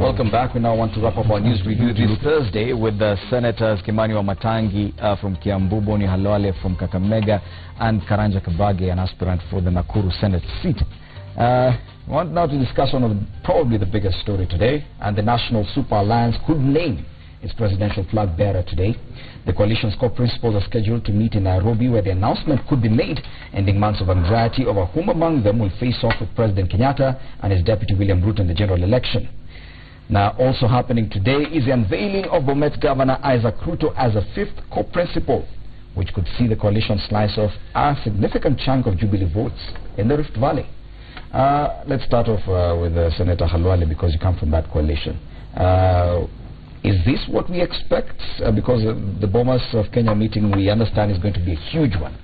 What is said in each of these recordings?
Welcome back. We now want to wrap up our news review this Thursday with the Senators Kimani Wamatangi from Kiambu, Boni Halwale from Kakamega, and Karanja Kabage, an aspirant for the Nakuru Senate seat. We want now to discuss one of probably the biggest story today, and the National Super Alliance could name its presidential flag bearer today. The coalition's core principals are scheduled to meet in Nairobi, where the announcement could be made, ending months of anxiety over whom among them will face off with President Kenyatta and his deputy William Ruto in the general election. Now, also happening today is the unveiling of Bomet Governor Isaac Ruto as a fifth co-principal, which could see the coalition slice off a significant chunk of Jubilee votes in the Rift Valley. Let's start off with Senator Halwale, because you come from that coalition. Is this what we expect? Because the Bomas of Kenya meeting, we understand, is going to be a huge one.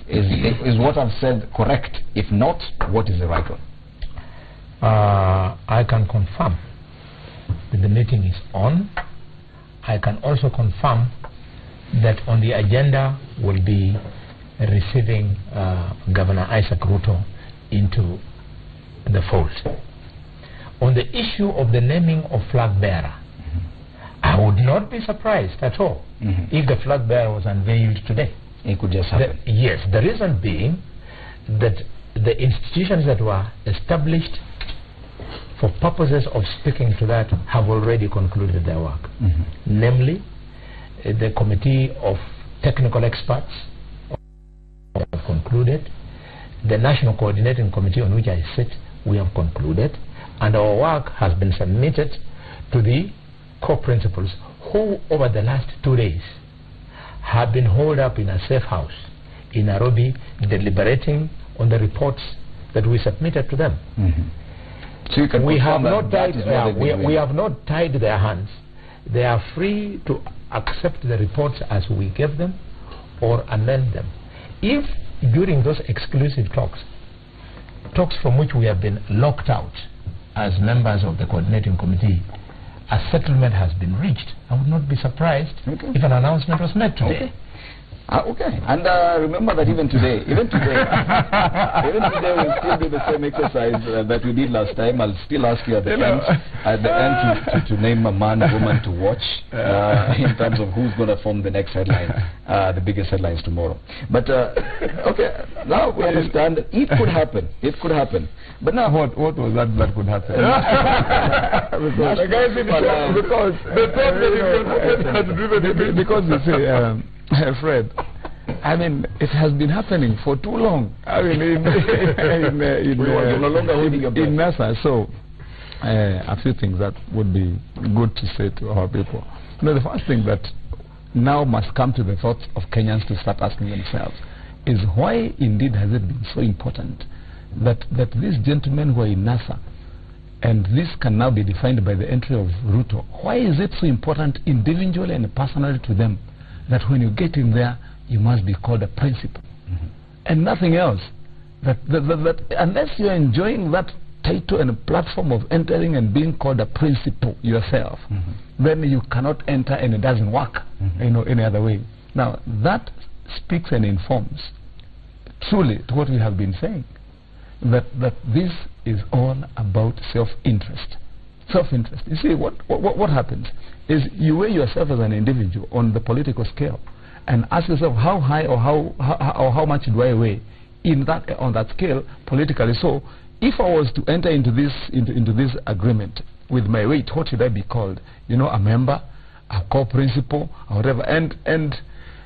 Is what I've said correct? If not, what is the right one? I can confirm that the meeting is on. I can also confirm that on the agenda will be receiving Governor Isaac Ruto into the fold. On the issue of the naming of flag bearer, I would not be surprised at all if the flag bearer was unveiled today. It could just happen. Yes, the reason being that the institutions that were established for purposes of speaking to that have already concluded their work. Namely, the Committee of Technical Experts have concluded. The National Coordinating Committee, on which I sit, we have concluded. And our work has been submitted to the co-principals, who over the last 2 days have been holed up in a safe house in Nairobi, deliberating on the reports that we submitted to them. So you can we have not tied their hands. They are free to accept the reports as we give them or amend them. If during those exclusive talks from which we have been locked out as members of the coordinating committee, a settlement has been reached, I would not be surprised if an announcement was made today. And remember that even today we'll still do the same exercise that we did last time. I'll still ask you at the end to name a man, woman to watch in terms of who's going to form the next headline, the biggest headlines tomorrow. But now we understand that it could happen. It could happen. But now, what was that could happen? Because you see, Fred, I mean, it has been happening for too long. I mean, in NASA. So, a few things that would be good to say to our people. You know, the first thing that now must come to the thoughts of Kenyans to start asking themselves is, why indeed has it been so important that these gentlemen who are in NASA, and this can now be defined by the entry of Ruto, why is it so important individually and personally to them that when you get in there, you must be called a principal and nothing else? That unless you're enjoying that title and platform of entering and being called a principal yourself, then you cannot enter, and it doesn't work, you know, any other way. Now, that speaks and informs truly to what we have been saying, that this is all about self-interest. Self-interest. You see, what happens is you weigh yourself as an individual on the political scale and ask yourself, how high or how much do I weigh on that scale politically? So if I was to enter into this agreement with my weight, what should I be called? You know, a member, a co-principal, or whatever. And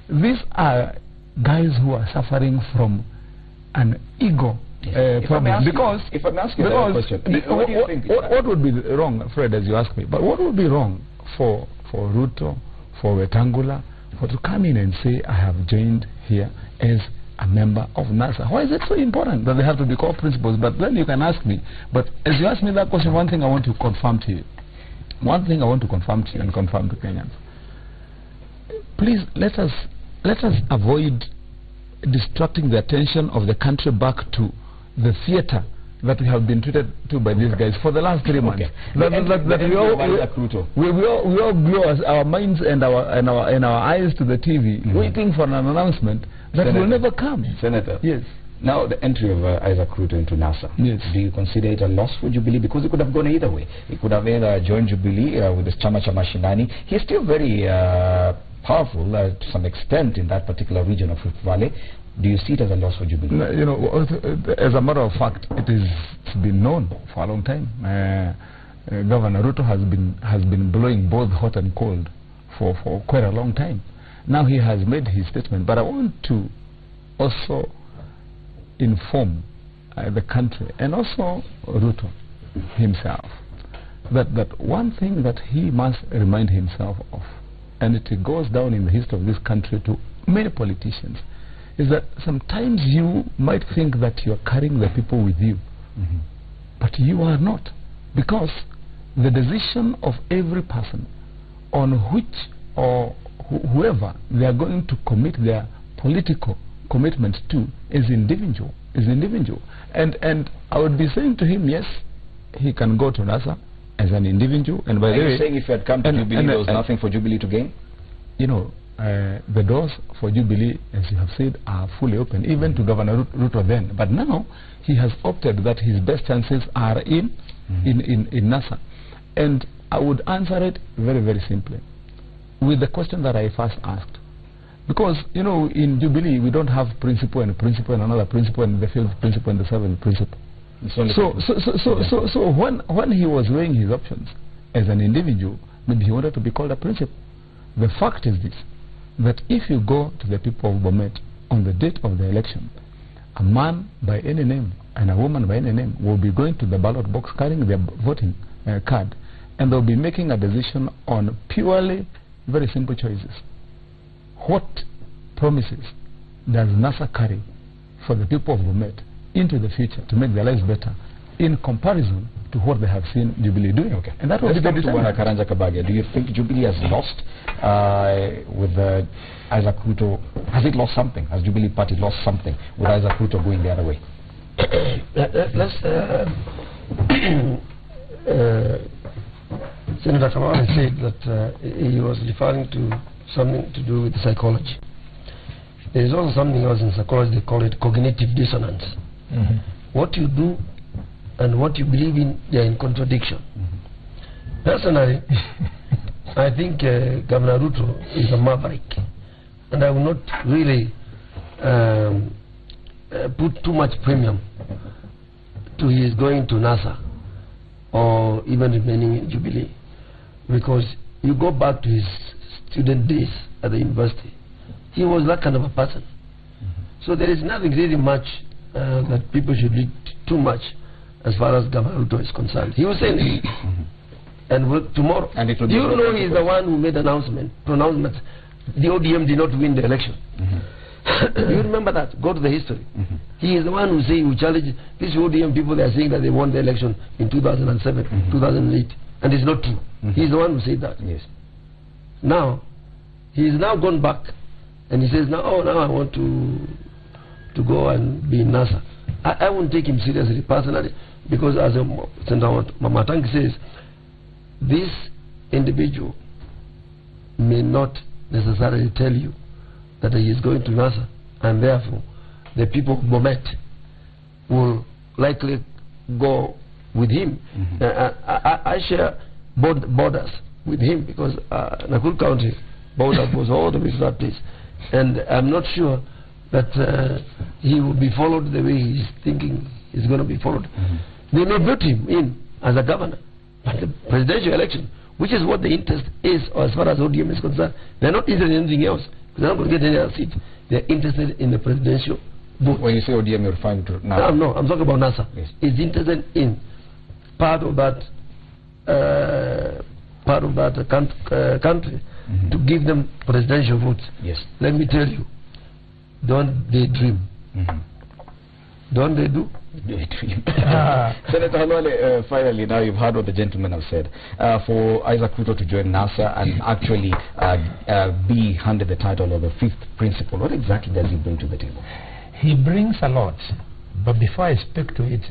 these are guys who are suffering from an ego problem. Because if I'm asking that question, what would be wrong, Fred, as you ask me? But what would be wrong for Ruto, for Wetangula, to come in and say, I have joined here as a member of NASA? Why is it so important that they have to be co-principals? But then you can ask me. But as you ask me that question, one thing I want to confirm to you. One thing I want to confirm to you and confirm to Kenyans. Please, let us avoid distracting the attention of the country back to the theater that we have been treated to by these guys for the last 3 months. We all glue our minds and our eyes to the TV, waiting for an announcement that will never come. Senator, yes. Now, the entry of Isaac Ruto into NASA, Yes. do you consider it a loss for Jubilee? Because it could have gone either way. It could have either joined Jubilee with the Chama cha Mashinani. He's still very powerful to some extent in that particular region of Rift Valley. Do you see it as a loss for Jubilee? No, you know, as a matter of fact, it's been known for a long time. Governor Ruto has been blowing both hot and cold for quite a long time. Now he has made his statement, but I want to also inform the country and also Ruto himself that one thing that he must remind himself of, and it goes down in the history of this country to many politicians, is that sometimes you might think that you are carrying the people with you, but you are not, because the decision of every person on which or whoever they are going to commit their political commitment to is individual. And I would be saying to him, yes, he can go to NASA as an individual. And by the way, saying if he had come to Jubilee, there was nothing for Jubilee to gain? You know, the doors for Jubilee, as you have said, are fully open, even to Governor Ruto then. But now he has opted that his best chances are in NASA. And I would answer it very, very simply with the question that I first asked. Because, you know, in Jubilee, we don't have principle and another principle and the fifth principle and the seventh principle. So when he was weighing his options as an individual, maybe he wanted to be called a principal. The fact is this, that if you go to the people of Bomet on the date of the election, a man by any name and a woman by any name will be going to the ballot box carrying their voting card, and they'll be making a decision on purely very simple choices. What promises does NASA carry for the people of Bomet into the future to make their lives better in comparison to what they have seen Jubilee doing? Okay. And that was Let's come to Karanja Kabagia. Do you think Jubilee has lost with Isaac Ruto? Has it lost something? Has Jubilee Party lost something with Isaac Ruto going the other way? Senator Kamara said that he was referring to something to do with psychology. There is also something else in psychology, they call it cognitive dissonance. What you do and what you believe in, they are in contradiction. Personally, I think Governor Ruto is a maverick, and I will not really put too much premium to his going to NASA or even remaining in Jubilee, because you go back to his student days at the university, he was that kind of a person. So there is nothing really much that people should read too much as far as Governor Ruto is concerned. He was saying and tomorrow, and do you know he is the one who made pronouncements. The ODM did not win the election. You remember that? Go to the history. He is the one who challenged these ODM people. They are saying that they won the election in 2007, 2008, and it's not true. He is the one who said that. Yes. Now, he is now gone back, and he says, now I want to go and be in NASA. I won't take him seriously personally, because as Senator Matangi says, this individual may not necessarily tell you that he is going to NASA, and therefore the people of Bomet will likely go with him. I share borders with him, because Nakuru County border goes all the way to that place, and I'm not sure that he will be followed the way he's thinking is going to be followed. They may vote him in as a governor, but the presidential election, which is what the interest is, or as far as ODM is concerned, they're not interested in anything else. They're not going to get any other seat. They're interested in the presidential vote. When you say ODM, you're referring to NASA? No, I'm talking about NASA. Yes. It's interested in part of that country to give them presidential votes. Yes. Let me tell you, don't they dream? Don't they do? Senator Halwale, finally, now you've heard what the gentleman have said. For Isaac Ruto to join NASA and actually be handed the title of the fifth principal, what exactly does he bring to the table? He brings a lot, but before I speak to it,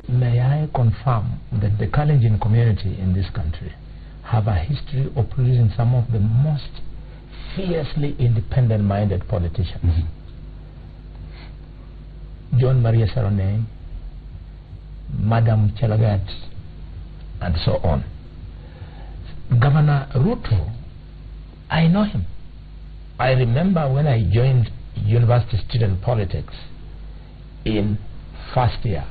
may I confirm that the Kalenjin community in this country have a history of producing some of the most fiercely independent-minded politicians. John Maria Sarone, Madam Chelagat, and so on. Governor Ruto, I know him. I remember when I joined university student politics in first year,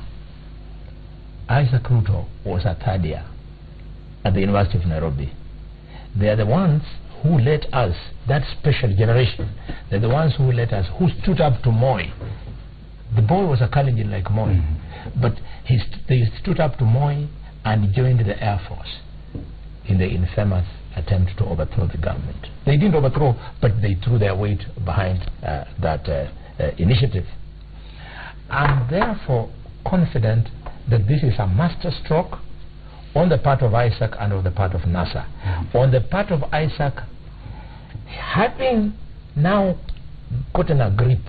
Isaac Ruto was a third year at the University of Nairobi. They are the ones who let us, that special generation, they're the ones who let us, who stood up to Moi. The boy was a Kalenjin like Moi, but they stood up to Moi and joined the Air Force in the infamous attempt to overthrow the government. They didn't overthrow, but they threw their weight behind that initiative. I'm therefore confident that this is a masterstroke on the part of Isaac and on the part of NASA. On the part of Isaac, having now gotten a grip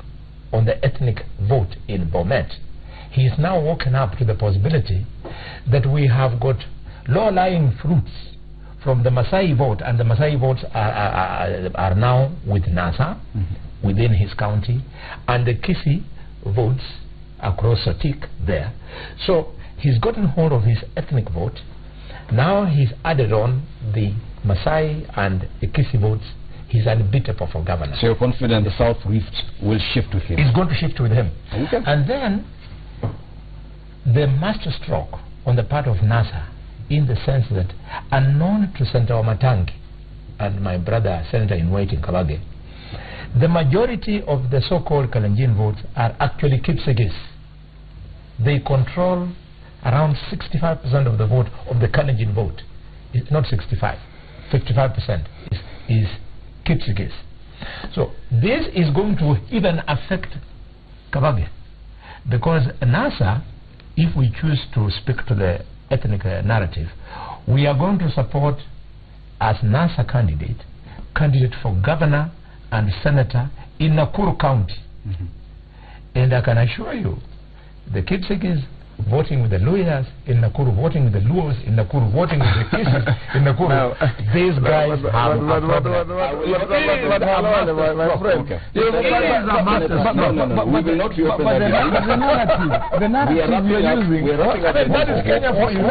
on the ethnic vote in Bomet, he is now woken up to the possibility that we have got low-lying fruits from the Masai vote, and the Masai votes are now with NASA within his county, and the Kisii votes across Sotik there. So he's gotten hold of his ethnic vote. Now he's added on the Masai and the Kisii votes. He's unbeatable for governor. So you're confident the South Rift will shift with him? It's going to shift with him. Okay. And then the masterstroke on the part of NASA, in the sense that, unknown to Senator Wamatangi and my brother Senator in waiting Kabage, the majority of the so-called Kalenjin votes are actually Kipsigis. They control around 65% of the vote of the Kalenjin vote. It's not 65, 55% is Kipsigis. So this is going to even affect Kabage, because NASA, if we choose to speak to the ethnic narrative, we are going to support as NASA candidate for governor and senator in Nakuru County. And I can assure you, the Kipsigis voting with the Luyas in Nakuru, voting with the Luos in Nakuru, voting with the Kisis in Nakuru. These guys have a problem. My friend, we will not reopen the narrative you're using. That is Kenya for you.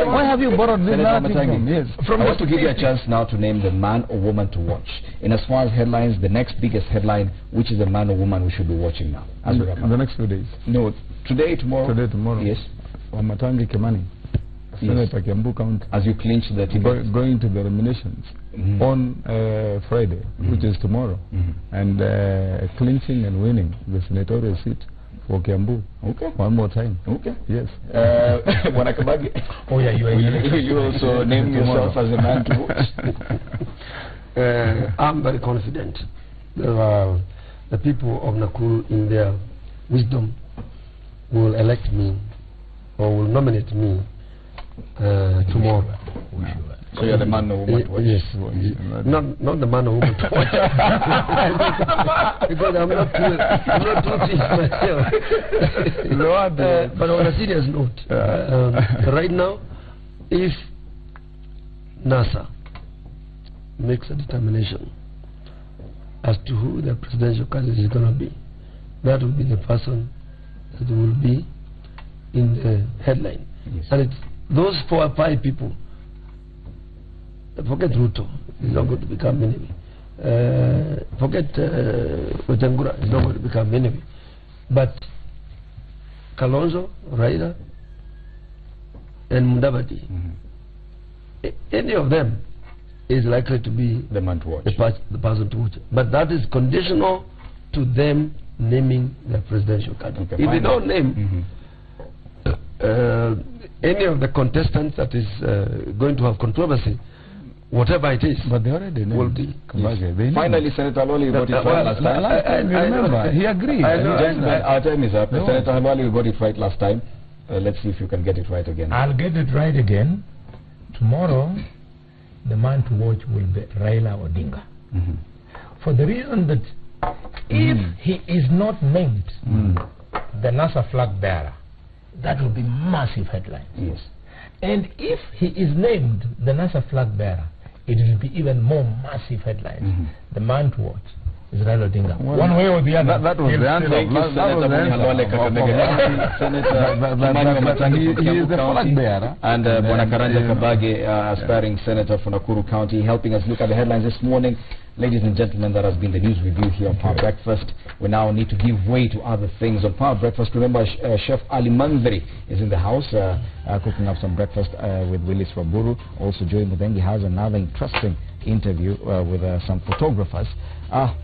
Why have you borrowed this narrative from? Yes. I want to give you a chance now to name the man or woman to watch. In as far as headlines, the next biggest headline, which is the man or woman we should be watching now? In the next few days. No, today, tomorrow. Today, tomorrow. Yes. Wamatangi Kimani, Senator Kiambu County. As you clinch the ticket. Going to the nominations on Friday, which is tomorrow, and clinching and winning the senatorial seat for Kiambu. Okay. One more time. Okay. Yes. Wanakabagi. Oh yeah, you also name yourself as a man to watch. I'm very confident. The people of Nakuru, in their wisdom, will elect me or will nominate me tomorrow. So you're the man or woman to watch? Yes. Not the man or woman to watch. Because I'm not too serious myself. But on a serious note, right now, if NASA makes a determination as to who the presidential candidate is going to be, that will be the person that will be in the headline. Yes. And it's those 4 or 5 people. Forget Ruto, he's not going to become enemy. Forget Wetangula, he's not going to become enemy. But Kalonzo, Raila, and Mudavadi, any of them is likely to be the man to watch. The person to watch. But that is conditional to them naming their presidential candidate. Okay, if they don't name any of the contestants that is going to have controversy, whatever it is, but they already named yes. Finally, Senator Halwale got it right last time. Remember, he agreed. Our time is up. No. Senator Halwale, you got it right last time. Let's see if you can get it right again. I'll get it right again. Tomorrow, the man to watch will be Raila Odinga. For the reason that if he is not named the NASA flag bearer, that will be massive headlines. Yes. And if he is named the NASA flag bearer, it will be even more massive headlines. The man to watch is Raila Odinga. Well, one way or the other. That was the answer. Thank you, That was the Senator Halwale answer. Kakamega. Senator Kimani Wamatangi from He is the Kiambu flag County, bearer. and Bwana Karanja Kabage, aspiring senator for Nakuru County, helping us look at the headlines this morning. Ladies and gentlemen, that has been the news review here on Power Breakfast. We now need to give way to other things on Power Breakfast. Remember, Chef Ali Mandri is in the house cooking up some breakfast with Willis Waburu. Also, Joey Mudengi has another interesting interview with some photographers.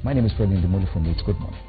My name is Freddy Ndimuli from Leeds. Good morning.